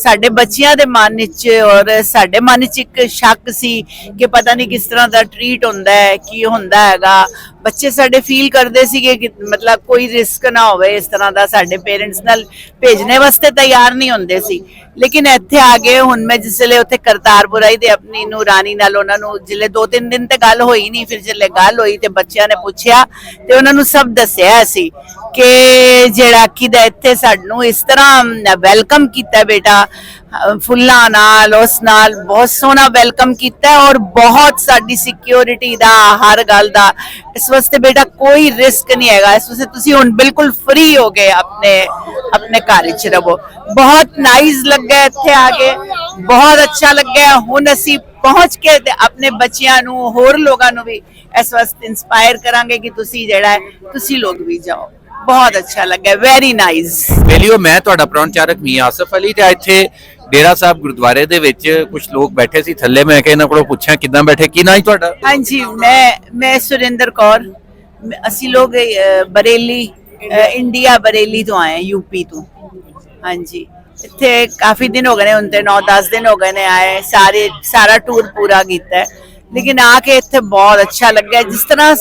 ਸਾਡੇ ਬੱਚਿਆਂ ਦੇ ਮਨ ਵਿੱਚ ਔਰ ਸਾਡੇ ਮਨ ਵਿੱਚ ਇੱਕ ਸ਼ੱਕ ਸੀ ਕਿ ਪਤਾ ਨਹੀਂ ਕਿਸ ਤਰ੍ਹਾਂ ਦਾ ਟ੍ਰੀਟ ਹੁੰਦਾ ਹੈ, ਕੀ ਹੁੰਦਾ ਹੈਗਾ। ਬੱਚੇ ਸਾਡੇ ਫੀਲ ਕਰਦੇ ਸੀਗੇ ਕਿ ਮਤਲਬ ਕੋਈ ਰਿਸਕ ਨਾ ਹੋਵੇ ਇਸ ਤਰ੍ਹਾਂ ਦਾ, ਸਾਡੇ ਪੇਰੈਂਟਸ ਨਾਲ ਭੇਜਣੇ ਵਾਸਤੇ ਤਿਆਰ ਨਹੀਂ ਹੁੰਦੇ ਸੀ। ਲੇਕਿਨ ਇੱਥੇ ਆ ਗਏ ਹੁਣ ਮੈਂ ਜਿਸਲੇ ਉੱਥੇ ਕਰਤਾਰਪੁਰ ਆਈ ਤੇ ਆਪਣੀ ਨੂਰਾਨੀ ਨਾਲ ਉਹਨਾਂ ਨੂੰ ਜਿਲੇ 2-3 ਦਿਨ ਤੇ ਗੱਲ ਹੋਈ ਨਹੀਂ, ਫਿਰ ਜਿਲੇ ਗੱਲ ਹੋਈ ਤੇ ਬੱਚਿਆਂ ਨੇ ਪੁੱਛਿਆ ਤੇ ਉਹਨਾਂ ਨੂੰ ਸਭ ਦੱਸਿਆ ਸੀ ਕਿ ਜਿਹੜਾ ਕਿਦਾ ਇੱਥੇ ਸਾਨੂੰ ਇਸ ਤਰ੍ਹਾਂ ਵੈਲਕਮ ਕੀਤਾ ਬੇਟਾ, ਫੁੱਲਾਂ ਨਾਲ ਉਸ ਨਾਲ ਬਹੁਤ ਸੋਹਣਾ ਵੈਲਕਮ ਕੀਤਾ ਔਰ ਬਹੁਤ ਸਾਡੀ ਸਿਕਿਉਰਿਟੀ ਦਾ ਹਰ ਗੱਲ ਦਾ ਇਸ ਵਾਸਤੇ ਬੇਟਾ ਕੋਈ ਰਿਸਕ ਨਹੀਂ ਹੈਗਾ। ਇਸ ਵਾਸਤੇ ਤੁਸੀਂ ਹੁਣ ਬਿਲਕੁਲ ਫ੍ਰੀ ਹੋ ਗਏ ਆਪਣੇ ਘਰ ਵਿੱਚ ਰਹੋ। ਬਹੁਤ ਨਾਈਸ ਲੱਗਾ ਇੱਥੇ ਆ ਕੇ, ਬਹੁਤ ਅੱਛਾ ਲੱਗਾ। ਹੁਣ ਅਸੀਂ ਪਹੁੰਚ ਕੇ ਤੇ ਆਪਣੇ ਬੱਚਿਆਂ ਨੂੰ ਹੋਰ ਲੋਕਾਂ ਨੂੰ ਵੀ ਇਸ ਵਾਸਤੇ ਇਨਸਪਾਇਰ ਕਰਾਂਗੇ ਕਿ ਤੁਸੀਂ ਜਿਹੜਾ ਹੈ ਤੁਸੀਂ ਲੋਕ ਵੀ ਜਾਓ। ਬਹੁਤ ਅੱਛਾ ਲੱਗਾ, ਵੈਰੀ ਨਾਈਸ। ਵੇਲਿਓ ਮੈਂ ਤੁਹਾਡਾ ਪ੍ਰੋਨਚਾਰਕ ਮੀਆਂ ਆਸਫ ਅਲੀ ਤੇ ਇੱਥੇ ਡੇਰਾ ਸਾਹਿਬ ਗੁਰਦੁਆਰੇ ਦੇ ਵਿੱਚ ਕੁਝ ਲੋਕ ਬੈਠੇ ਸੀ ਥੱਲੇ। ਮੈਂ ਇਹਨਾਂ ਕੋਲੋਂ ਪੁੱਛਿਆ ਕਿੱਦਾਂ ਬੈਠੇ, ਕੀ ਨਾਂ ਹੈ ਤੁਹਾਡਾ? ਹਾਂਜੀ, ਮੈਂ ਸੁਰਿੰਦਰ ਕੌਰ। ਅਸੀਂ ਲੋਕ ਬਰੇਲੀ ਇੰਡੀਆ ਬਰੇਲੀ ਤੋਂ ਆਏ, यूपी ਤੋਂ। ਹਾਂਜੀ, ਇੱਥੇ ਕਾਫੀ ਦਿਨ ਹੋ ਗਏ ਨੇ, ਹੁਣ ਤੇ 9-10 ਦਿਨ ਹੋ ਗਏ ਨੇ ਆਏ। ਸਾਰਾ ਟੂਰ ਪੂਰਾ ਕੀਤਾ ਹੈ, ਲੇਕਿਨ ਆ ਕੇ ਇੱਥੇ ਬਹੁਤ ਅੱਛਾ ਲੱਗਾ। ਜਿਸ ਤਰ੍ਹਾਂ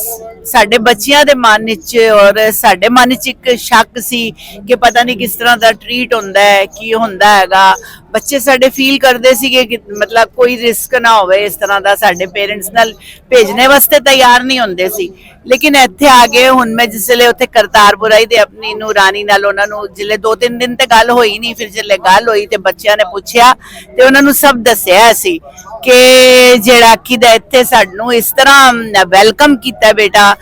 ਸਾਡੇ ਬੱਚਿਆਂ ਦੇ ਮਨ ਵਿੱਚ ਔਰ ਸਾਡੇ ਮਨ ਵਿੱਚ ਇੱਕ ਸ਼ੱਕ ਸੀ ਕਿ ਪਤਾ ਨਹੀਂ ਕਿਸ ਤਰ੍ਹਾਂ ਦਾ ਟ੍ਰੀਟ ਹੁੰਦਾ ਹੈ, ਕੀ ਹੁੰਦਾ ਹੈਗਾ। ਬੱਚੇ ਸਾਡੇ ਫੀਲ ਕਰਦੇ ਸੀਗੇ ਕਿ ਮਤਲਬ ਕੋਈ ਰਿਸਕ ਨਾ ਹੋਵੇ ਇਸ ਤਰ੍ਹਾਂ ਦਾ, ਸਾਡੇ ਪੇਰੈਂਟਸ ਨਾਲ ਭੇਜਣੇ ਵਾਸਤੇ ਤਿਆਰ ਨਹੀਂ ਹੁੰਦੇ ਸੀ। ਲੇਕਿਨ ਇੱਥੇ ਆ ਗਏ ਹੁਣ ਮੈਂ ਜਿਸਲੇ ਉੱਥੇ ਕਰਤਾਰਪੁਰ ਆਈ ਤੇ ਆਪਣੀ ਨੂਰਾਨੀ ਨਾਲ ਉਹਨਾਂ ਨੂੰ ਜਿਲੇ 2-3 ਦਿਨ ਤੇ ਗੱਲ ਹੋਈ ਨਹੀਂ, ਫਿਰ ਜਿਲੇ ਗੱਲ ਹੋਈ ਤੇ ਬੱਚਿਆਂ ਨੇ ਪੁੱਛਿਆ ਤੇ ਉਹਨਾਂ ਨੂੰ ਸਭ ਦੱਸਿਆ ਸੀ ਕਿ ਜਿਹੜਾ ਕਿਦਾ ਇੱਥੇ ਸਾਨੂੰ ਇਸ ਤਰ੍ਹਾਂ ਵੈਲਕਮ ਕੀਤਾ ਬੇਟਾ,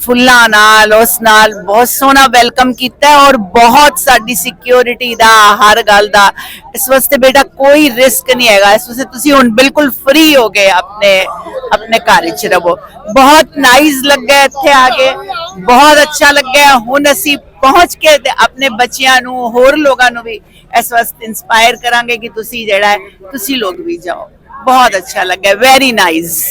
ਫੁੱਲਾਂ ਨਾਲ ਉਸ ਨਾਲ ਬਹੁਤ ਸੋਹਣਾ ਵੈਲਕਮ ਕੀਤਾ ਔਰ ਬਹੁਤ ਸਾਡੀ ਸਿਕਿਉਰਿਟੀ ਦਾ ਹਰ ਗੱਲ ਦਾ ਇਸ ਵਾਸਤੇ ਬੇਟਾ ਕੋਈ ਰਿਸਕ ਨਹੀਂ ਹੈਗਾ। ਇਸ ਵਾਸਤੇ ਤੁਸੀਂ ਹੁਣ ਬਿਲਕੁਲ ਫ੍ਰੀ ਹੋ ਗਏ ਆਪਣੇ ਘਰ ਵਿੱਚ ਰਹੋ। ਬਹੁਤ ਨਾਈਸ ਲੱਗਾ ਇੱਥੇ ਆ ਕੇ, ਬਹੁਤ ਅੱਛਾ ਲੱਗਾ। ਹੁਣ ਅਸੀਂ ਪਹੁੰਚ ਕੇ ਤੇ ਆਪਣੇ ਬੱਚਿਆਂ ਨੂੰ ਹੋਰ ਲੋਕਾਂ ਨੂੰ ਵੀ ਇਸ ਵਾਸਤੇ ਇਨਸਪਾਇਰ ਕਰਾਂਗੇ ਕਿ ਤੁਸੀਂ ਜਿਹੜਾ ਹੈ ਤੁਸੀਂ ਲੋਕ ਵੀ ਜਾਓ। ਬਹੁਤ ਅੱਛਾ ਲੱਗਾ, ਵੈਰੀ ਨਾਈਸ।